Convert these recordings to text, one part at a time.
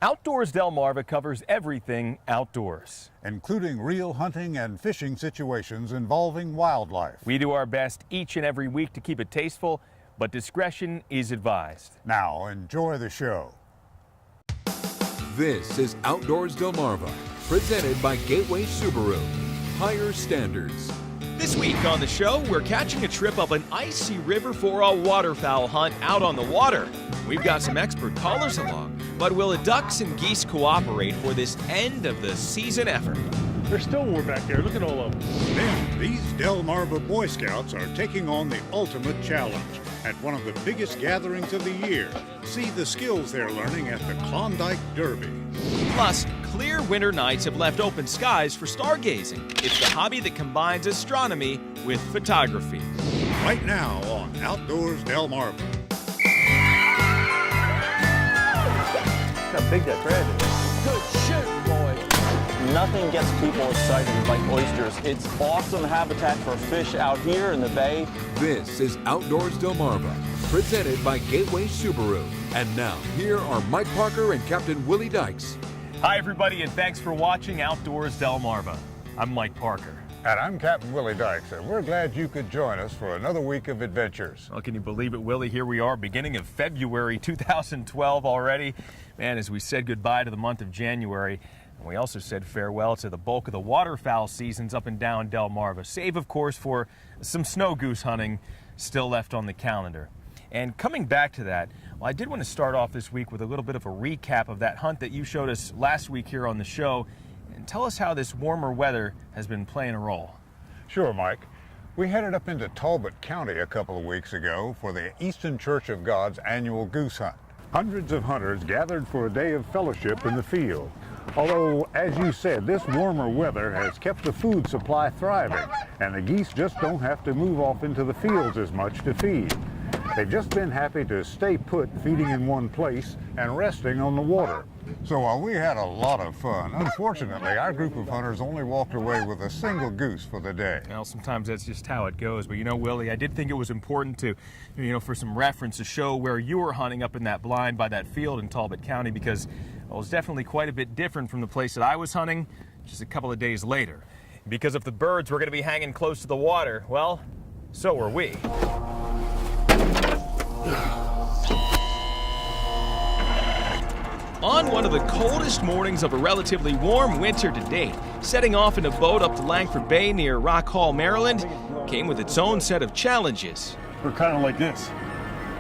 Outdoors Delmarva covers everything outdoors, including real hunting and fishing situations involving wildlife. We do our best each and every week to keep it tasteful, but discretion is advised. Now, enjoy the show. This is Outdoors Delmarva, presented by Gateway Subaru. Higher standards. This week on the show, we're catching a trip up an icy river for a waterfowl hunt out on the water. We've got some expert callers along, but will the ducks and geese cooperate for this end of the season effort? There's still more back there. Look at all of them. Then, these Delmarva Boy Scouts are taking on the ultimate challenge at one of the biggest gatherings of the year. See the skills they're learning at the Klondike Derby. Plus, clear winter nights have left open skies for stargazing. It's the hobby that combines astronomy with photography. Right now on Outdoors Delmarva. Look how big that crab is. Good shit, boy. Nothing gets people excited like oysters. It's awesome habitat for fish out here in the bay. This is Outdoors Delmarva, presented by Gateway Subaru. And now, here are Mike Parker and Captain Willie Dykes. Hi everybody, and thanks for watching Outdoors Delmarva. I'm Mike Parker. And I'm Captain Willie Dykes, and we're glad you could join us for another week of adventures. Well, can you believe it, Willie? Here we are, beginning of February 2012 already. Man, as we said goodbye to the month of January, and we also said farewell to the bulk of the waterfowl seasons up and down Delmarva, save, of course, for some snow goose hunting still left on the calendar. And coming back to that, well, I did want to start off this week with a little bit of a recap of that hunt that you showed us last week here on the show, and tell us how this warmer weather has been playing a role. Sure, Mike. We headed up into Talbot County a couple of weeks ago for the Eastern Church of God's annual goose hunt. Hundreds of hunters gathered for a day of fellowship in the field. Although, as you said, this warmer weather has kept the food supply thriving, and the geese just don't have to move off into the fields as much to feed. They've just been happy to stay put, feeding in one place and resting on the water. So while we had a lot of fun, unfortunately, our group of hunters only walked away with a single goose for the day. Well, sometimes that's just how it goes. But you know, Willie, I did think it was important to, for some reference to show where you were hunting up in that blind by that field in Talbot County, because it was definitely quite a bit different from the place that I was hunting just a couple of days later. Because if the birds were going to be hanging close to the water, well, so were we. On one of the coldest mornings of a relatively warm winter to date, setting off in a boat up to Langford Bay near Rock Hall, Maryland, came with its own set of challenges. We're kind of like this.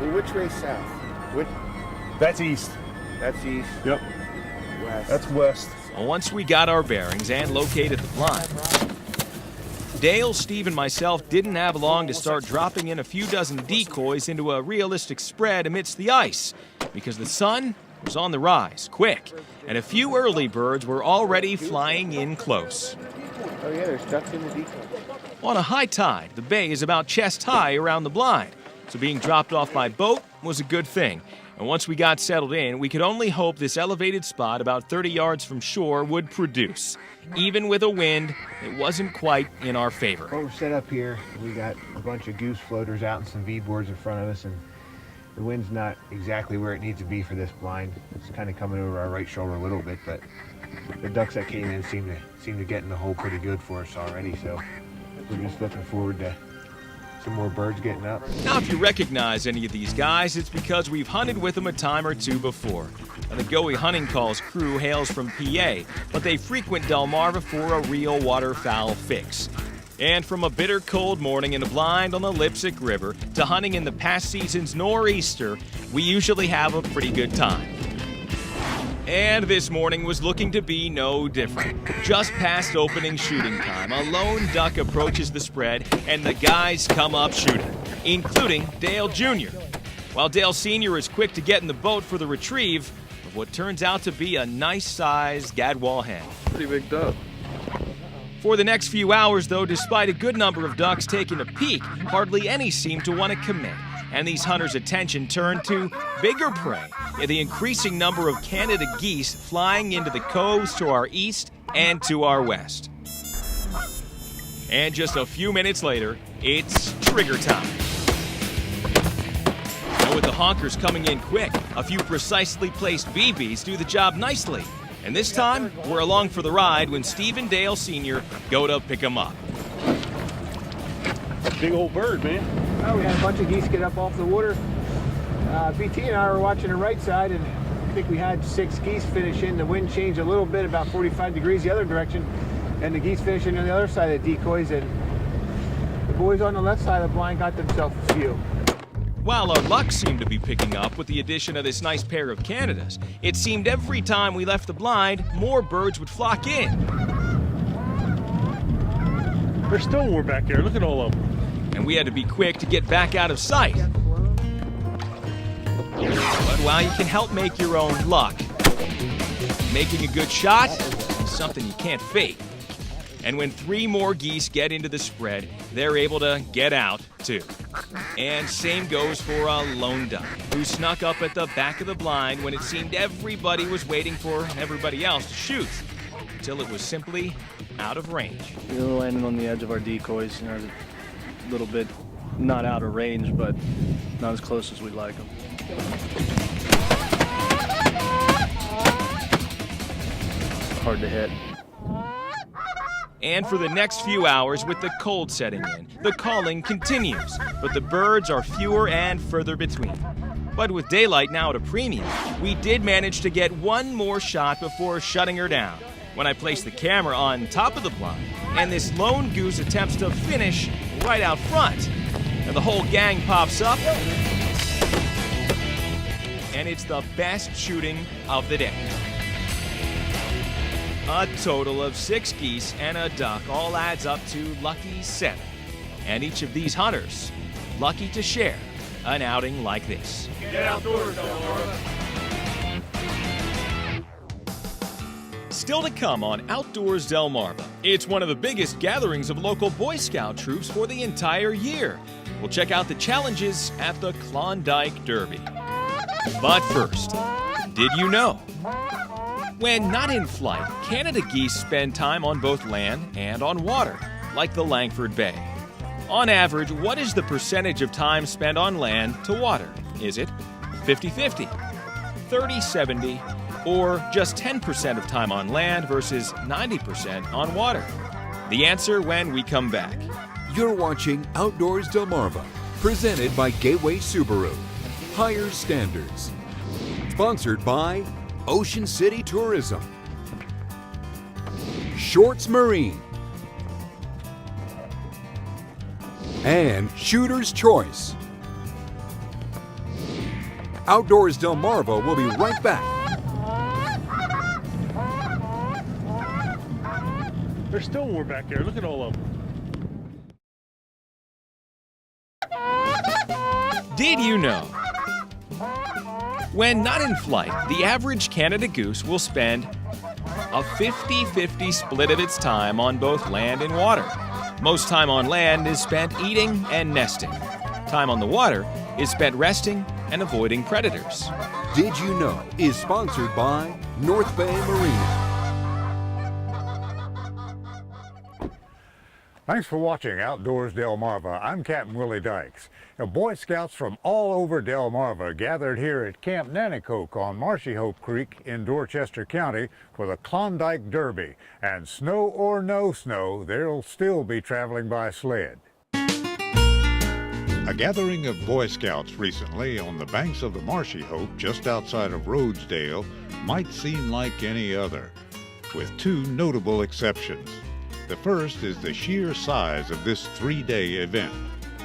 Well, which way south? That's east. That's east. Yep. West. That's west. Once we got our bearings and located the blind, Dale, Steve, and myself didn't have long to start dropping in a few dozen decoys into a realistic spread amidst the ice, because the sun was on the rise, quick, and a few early birds were already flying in close. Oh yeah, there's ducks in the decoy. On a high tide, the bay is about chest high around the blind, so being dropped off by boat was a good thing. And once we got settled in, we could only hope this elevated spot about 30 yards from shore would produce. Even with a wind, it wasn't quite in our favor. Well, we're set up here. We got a bunch of goose floaters out and some V-boards in front of us, and the wind's not exactly where it needs to be for this blind. It's kind of coming over our right shoulder a little bit, but the ducks that came in seem to get in the hole pretty good for us already, so we're just looking forward to some more birds getting up. Now, if you recognize any of these guys, it's because we've hunted with them a time or two before. Now, the Goey Hunting Calls crew hails from PA, but they frequent Delmarva for a real waterfowl fix. And from a bitter cold morning in a blind on the Lipsick River to hunting in the past season's nor'easter, we usually have a pretty good time. And this morning was looking to be no different. Just past opening shooting time, a lone duck approaches the spread, and the guys come up shooting, including Dale Jr., while Dale Sr. is quick to get in the boat for the retrieve of what turns out to be a nice-sized gadwall hen. Pretty big duck. For the next few hours, though, despite a good number of ducks taking a peek, hardly any seemed to want to commit. And these hunters' attention turned to bigger prey, and the increasing number of Canada geese flying into the coves to our east and to our west. And just a few minutes later, it's trigger time. And with the honkers coming in quick, a few precisely placed BBs do the job nicely. And this time, we're along for the ride when Steve and Dale Sr. go to pick them up. Big old bird, man. Well, we had a bunch of geese get up off the water. BT and I were watching the right side, and I think we had 6 geese finish in. The wind changed a little bit, about 45 degrees the other direction, and the geese finishing on the other side of the decoys, and the boys on the left side of the blind got themselves a few. While our luck seemed to be picking up with the addition of this nice pair of Canadas, it seemed every time we left the blind, more birds would flock in. There's still more back there. Look at all of them. And we had to be quick to get back out of sight. But while you can help make your own luck, making a good shot is something you can't fake. And when 3 more geese get into the spread, they're able to get out too. And same goes for a lone duck, who snuck up at the back of the blind when it seemed everybody was waiting for everybody else to shoot, until it was simply out of range. We were landing on the edge of our decoys, a little bit not out of range, but not as close as we'd like them. Hard to hit. And for the next few hours, with the cold setting in, the calling continues, but the birds are fewer and further between. But with daylight now at a premium, we did manage to get one more shot before shutting her down, when I placed the camera on top of the blind, and this lone goose attempts to finish right out front. And the whole gang pops up, and it's the best shooting of the day. A total of 6 geese and a duck all adds up to lucky 7. And each of these hunters lucky to share an outing like this. Get outdoors, Delmarva. Still to come on Outdoors Delmarva, it's one of the biggest gatherings of local Boy Scout troops for the entire year. We'll check out the challenges at the Klondike Derby. But first, did you know? When not in flight, Canada geese spend time on both land and on water, like the Langford Bay. On average, what is the percentage of time spent on land to water? Is it 50-50, 30-70, or just 10% of time on land versus 90% on water? The answer when we come back. You're watching Outdoors Delmarva, presented by Gateway Subaru. Higher standards. Sponsored by Ocean City Tourism, Shorts Marine, and Shooter's Choice. Outdoors Delmarva will be right back. There's still more back there. Look at all of them. Did you know? When not in flight, the average Canada goose will spend a 50-50 split of its time on both land and water. Most time on land is spent eating and nesting. Time on the water is spent resting and avoiding predators. Did You Know is sponsored by North Bay Marina. Thanks for watching Outdoors Delmarva. I'm Captain Willie Dykes. Now, Boy Scouts from all over Delmarva gathered here at Camp Nanticoke on Marshy Hope Creek in Dorchester County for the Klondike Derby. And snow or no snow, they'll still be traveling by sled. A gathering of Boy Scouts recently on the banks of the Marshy Hope just outside of Rhodesdale might seem like any other, with 2 notable exceptions. The first is the sheer size of this 3-day event.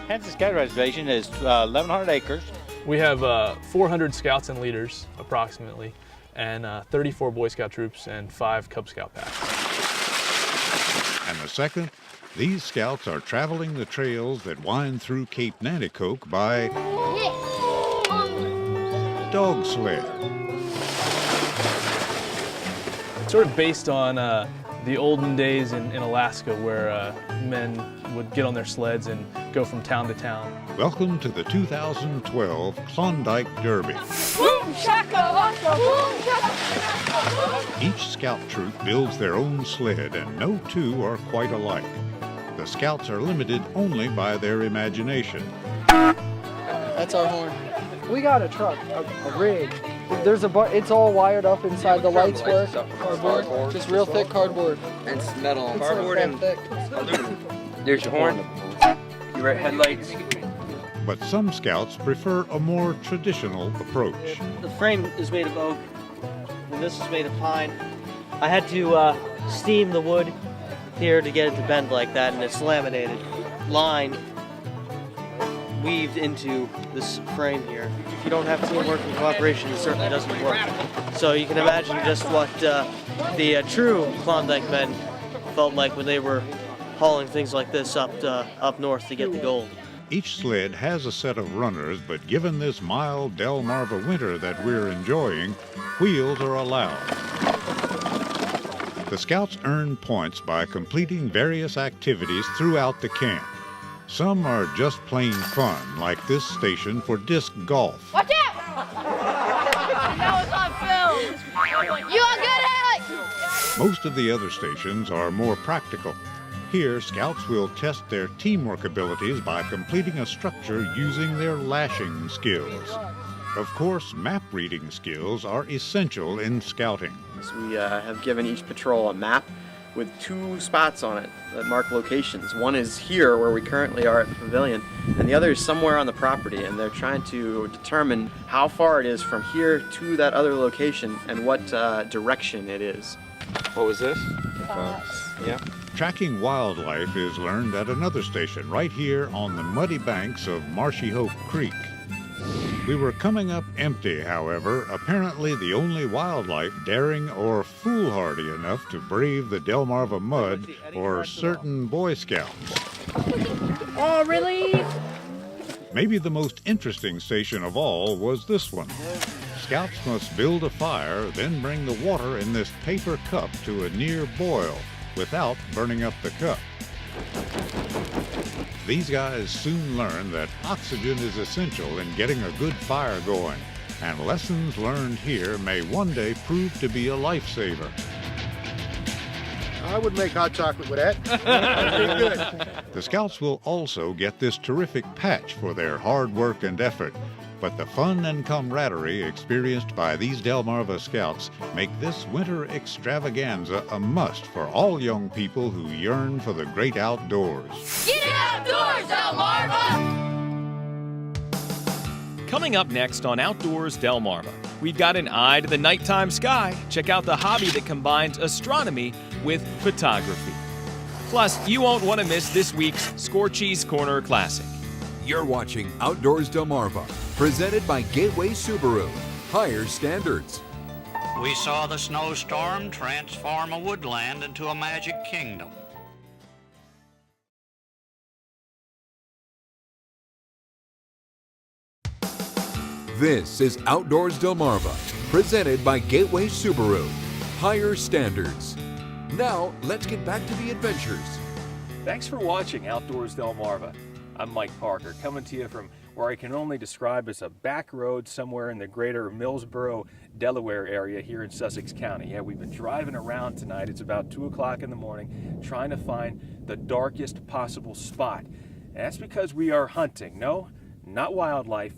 Kansas Scout Reservation is 1,100 acres. We have 400 scouts and leaders, approximately, and 34 Boy Scout troops and 5 Cub Scout packs. And the second, these scouts are traveling the trails that wind through Cape Nanticoke by dog sled. Sort of based on the olden days in Alaska, where men would get on their sleds and go from town to town. Welcome to the 2012 Klondike Derby. Boom, shakalaka, boom, shakalaka. Each scout troop builds their own sled, and no 2 are quite alike. The scouts are limited only by their imagination. That's our horn. We got a truck, a rig. There's it's all wired up inside. The lights work. Cardboard, just real thick cardboard. And it's metal. It's Cardboard like and thick. aluminum. There's your horn. Your headlights. But some scouts prefer a more traditional approach. The frame is made of oak, and this is made of pine. I had to steam the wood here to get it to bend like that, and it's laminated, lined, weaved into this frame here. If you don't have teamwork and cooperation, it certainly doesn't work. So you can imagine just what the true Klondike men felt like when they were hauling things like this up north to get the gold. Each sled has a set of runners, but given this mild Delmarva winter that we're enjoying, wheels are allowed. The scouts earn points by completing various activities throughout the camp. Some are just plain fun, like this station for disc golf. Watch out! That was on film. You are good, Alex. Most of the other stations are more practical. Here, scouts will test their teamwork abilities by completing a structure using their lashing skills. Of course, map reading skills are essential in scouting. So we have given each patrol a map with 2 spots on it that mark locations. One is here where we currently are at the pavilion, and the other is somewhere on the property, and they're trying to determine how far it is from here to that other location and what direction it is. What was this? Yeah. Tracking wildlife is learned at another station right here on the muddy banks of Marshy Hope Creek. We were coming up empty, however, apparently the only wildlife daring or foolhardy enough to brave the Delmarva mud or certain Boy Scouts. Oh, really? Maybe the most interesting station of all was this one. Scouts must build a fire, then bring the water in this paper cup to a near boil without burning up the cup. These guys soon learn that oxygen is essential in getting a good fire going, and lessons learned here may one day prove to be a lifesaver. I would make hot chocolate with that. That'd be good. The scouts will also get this terrific patch for their hard work and effort, but the fun and camaraderie experienced by these Delmarva scouts make this winter extravaganza a must for all young people who yearn for the great outdoors. Get outdoors, Delmarva! Coming up next on Outdoors Delmarva, we've got an eye to the nighttime sky. Check out the hobby that combines astronomy with photography. Plus, you won't want to miss this week's Scorchy's Corner Classic. You're watching Outdoors Delmarva, presented by Gateway Subaru. Higher standards. We saw the snowstorm transform a woodland into a magic kingdom. This is Outdoors Delmarva, presented by Gateway Subaru. Higher standards. Now, let's get back to the adventures. Thanks for watching Outdoors Delmarva. I'm Mike Parker, coming to you from where I can only describe as a back road somewhere in the greater Millsboro, Delaware area here in Sussex County. Yeah, we've been driving around tonight. It's about 2 o'clock in the morning, trying to find the darkest possible spot. And that's because we are hunting. No, not wildlife.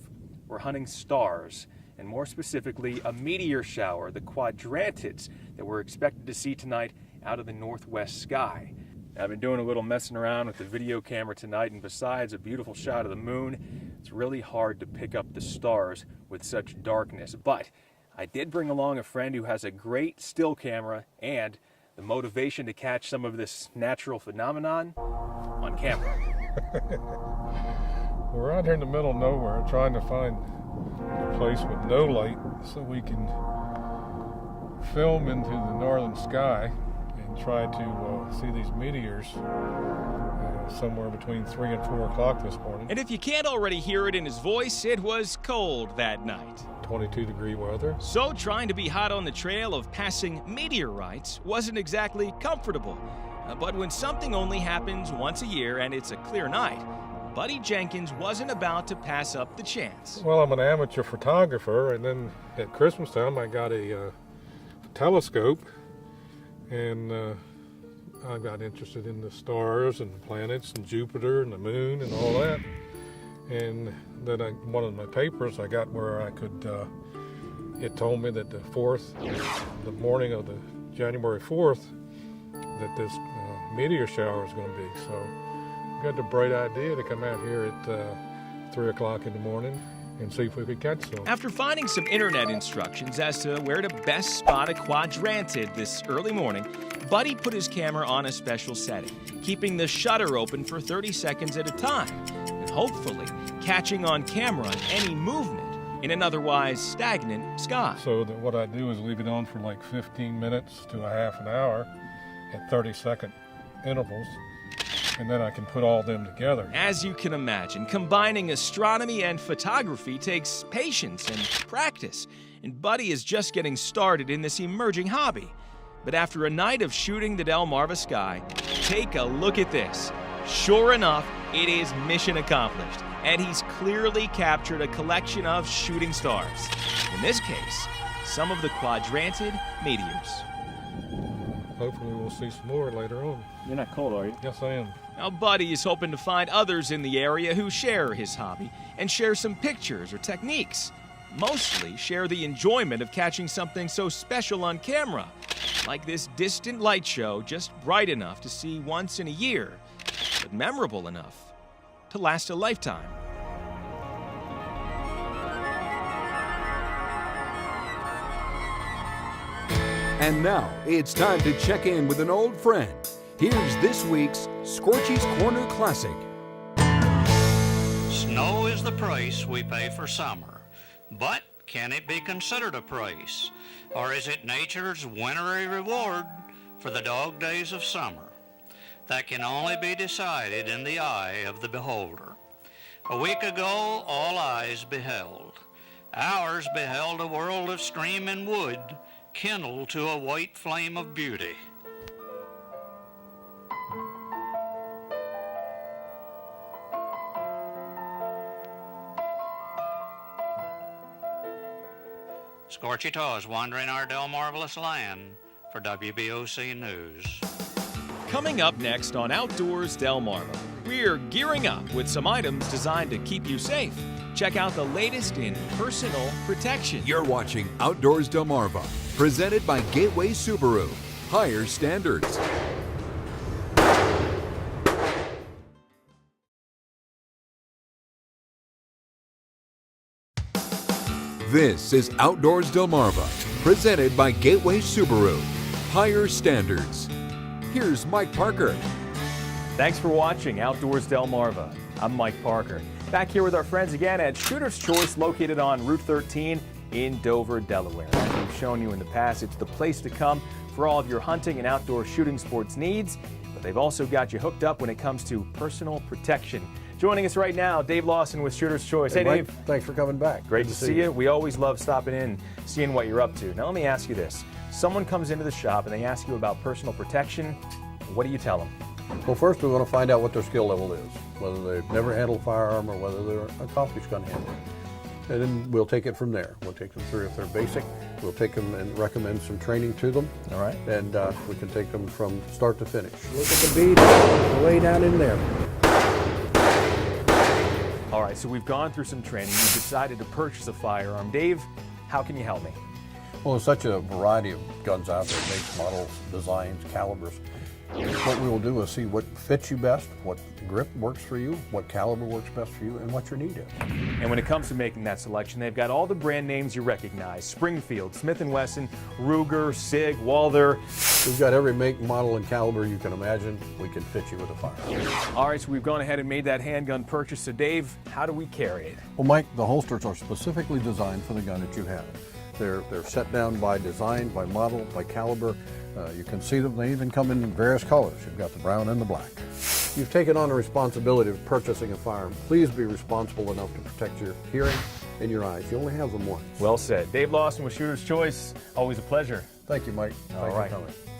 We're hunting stars, and more specifically, a meteor shower, the quadrantids that we're expected to see tonight out of the northwest sky. I've been doing a little messing around with the video camera tonight, and besides a beautiful shot of the moon, it's really hard to pick up the stars with such darkness. But I did bring along a friend who has a great still camera and the motivation to catch some of this natural phenomenon on camera. We're out here in the middle of nowhere trying to find a place with no light so we can film into the northern sky and try to see these meteors somewhere between 3 and 4 o'clock this morning. And if you can't already hear it in his voice, it was cold that night. 22-degree weather. So trying to be hot on the trail of passing meteorites wasn't exactly comfortable. But when something only happens once a year and it's a clear night, Buddy Jenkins wasn't about to pass up the chance. Well, I'm an amateur photographer, and then at Christmas time I got a telescope, and I got interested in the stars and the planets and Jupiter and the moon and all that. And then one of my papers I got where I could, it told me that the morning of the January 4th, that this meteor shower is going to be. So I got the bright idea to come out here at 3 o'clock in the morning and see if we could catch some. After finding some internet instructions as to where to best spot a quadrantid this early morning, Buddy put his camera on a special setting, keeping the shutter open for 30 seconds at a time, and hopefully catching on camera any movement in an otherwise stagnant sky. So that what I do is leave it on for like 15 minutes to a half an hour at 30-second intervals, and then I can put all them together. As you can imagine, combining astronomy and photography takes patience and practice, and Buddy is just getting started in this emerging hobby. But after a night of shooting the Delmarva sky, take a look at this. Sure enough, it is mission accomplished, and he's clearly captured a collection of shooting stars. In this case, some of the quadrantid meteors. Hopefully we'll see some more later on. You're not cold, are you? Yes, I am. Now, Buddy is hoping to find others in the area who share his hobby and share some pictures or techniques. Mostly share the enjoyment of catching something so special on camera, like this distant light show just bright enough to see once in a year, but memorable enough to last a lifetime. And now it's time to check in with an old friend. Here's this week's Scorchy's Corner Classic. Snow is the price we pay for summer, but can it be considered a price? Or is it nature's wintry reward for the dog days of summer? That can only be decided in the eye of the beholder. A week ago, all eyes beheld. Ours beheld a world of stream and wood, kindled to a white flame of beauty. Scorchy Taws wandering our Delmarvelous land for WBOC News. Coming up next on Outdoors Delmarva, we're gearing up with some items designed to keep you safe. Check out the latest in personal protection. You're watching Outdoors Delmarva, presented by Gateway Subaru. Higher standards. This is Outdoors Delmarva, presented by Gateway Subaru. Higher standards. Here's Mike Parker. Thanks for watching Outdoors Delmarva. I'm Mike Parker. Back here with our friends again at Shooter's Choice, located on Route 13 in Dover, Delaware. As we've shown you in the past, it's the place to come for all of your hunting and outdoor shooting sports needs, but they've also got you hooked up when it comes to personal protection. Joining us right now, Dave Lawson with Shooter's Choice. Hey, Mike, Dave. Thanks for coming back. Great to see you. We always love stopping in, seeing what you're up to. Now, let me ask you this. Someone comes into the shop and they ask you about personal protection. What do you tell them? Well, first we want to find out what their skill level is, whether they've never handled a firearm or whether they're an accomplished gun handler. And then we'll take it from there. We'll take them through if they're basic. We'll take them and recommend some training to them. All right. And we can take them from start to finish. Look at the bead way down in there. All right, so we've gone through some training. You decided to purchase a firearm. Dave, how can you help me? Well, there's such a variety of guns out there, makes, models, designs, calibers. What we will do is see what fits you best, what grip works for you, what caliber works best for you, and what your need is. And when it comes to making that selection, they've got all the brand names you recognize: Springfield, Smith & Wesson, Ruger, Sig, Walther. We've got every make, model, and caliber you can imagine. We can fit you with a firearm. All right, so we've gone ahead and made that handgun purchase. So Dave, how do we carry it? Well, Mike, the holsters are specifically designed for the gun that you have. They're set down by design, by model, by caliber. You can see them. They even come in various colors. You've got the brown and the black. You've taken on a responsibility of purchasing a firearm. Please be responsible enough to protect your hearing and your eyes. You only have them once. Well said. Dave Lawson with Shooter's Choice. Always a pleasure. Thank you, Mike. All right.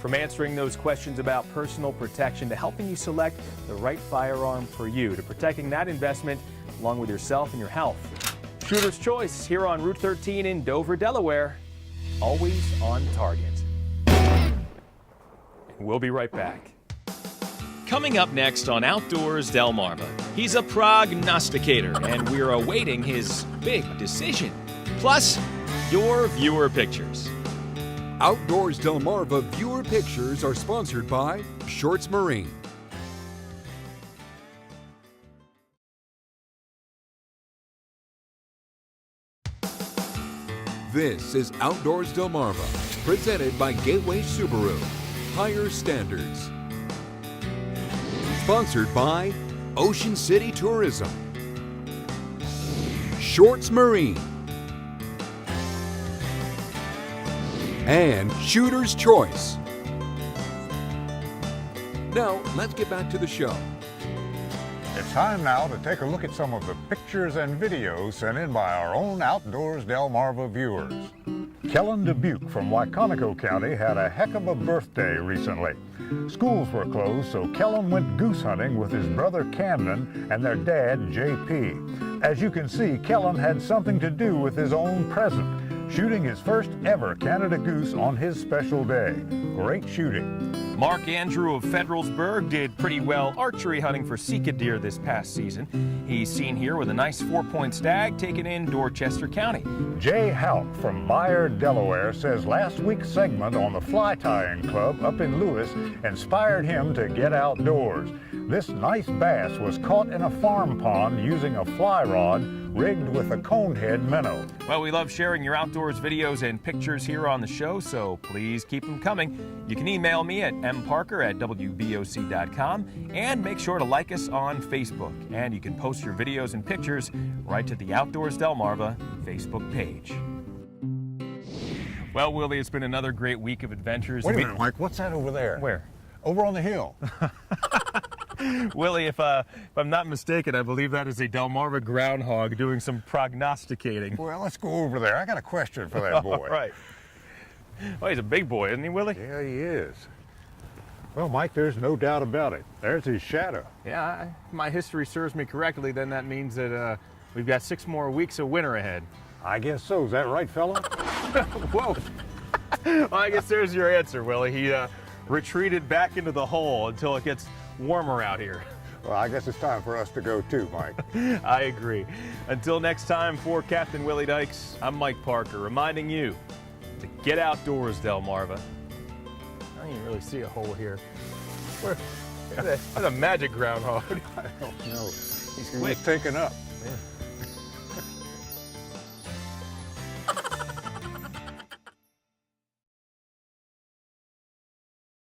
From answering those questions about personal protection to helping you select the right firearm for you, to protecting that investment along with yourself and your health. Shooter's Choice here on Route 13 in Dover, Delaware. Always on target. We'll be right back. Coming up next on Outdoors Delmarva, He's a prognosticator, and we're awaiting his big decision. Plus, your viewer pictures. Outdoors Delmarva viewer pictures are sponsored by Shorts Marine. This is Outdoors Delmarva, presented by Gateway Subaru. Higher standards. Sponsored by Ocean City Tourism, Shorts Marine, and Shooter's Choice. Now, let's get back to the show. It's time now to take a look at some of the pictures and videos sent in by our own Outdoors Delmarva viewers. Kellen Dubuque from Wycomico County had a heck of a birthday recently. Schools were closed, so Kellen went goose hunting with his brother Camden and their dad, JP. As you can see, Kellen had something to do with his own present, shooting his first ever Canada goose on his special day. Great shooting. Mark Andrew of Federalsburg did pretty well archery hunting for Sika deer this past season. He's seen here with a nice 4-point stag taken in Dorchester County. Jay Houck from Meyer, Delaware says last week's segment on the Fly Tying Club up in Lewis inspired him to get outdoors. This nice bass was caught in a farm pond using a fly rod rigged with a conehead minnow. Well, we love sharing your outdoors videos and pictures here on the show, so please keep them coming. You can email me at mparker@wboc.com and make sure to like us on Facebook. And you can post your videos and pictures right to the Outdoors Delmarva Facebook page. Well, Willie, it's been another great week of adventures. Wait a minute, Mike, what's that over there? Where? Over on the hill. Willie, if I'm not mistaken, I believe that is a Delmarva groundhog doing some prognosticating. Well, let's go over there. I got a question for that boy. All right. Well, he's a big boy, isn't he, Willie? Yeah, he is. Well, Mike, there's no doubt about it. There's his shadow. Yeah, if my history serves me correctly, then that means that we've got 6 more weeks of winter ahead. I guess so. Is that right, fella? Whoa. Well, I guess there's your answer, Willie. He retreated back into the hole until it gets warmer out here. Well, I guess it's time for us to go too, Mike. I agree. Until next time, for Captain Willie Dykes, I'm Mike Parker, reminding you to get outdoors, Delmarva. I don't even really see a hole here. That's a magic groundhog. I don't know. He's quick. Taken up. Yeah.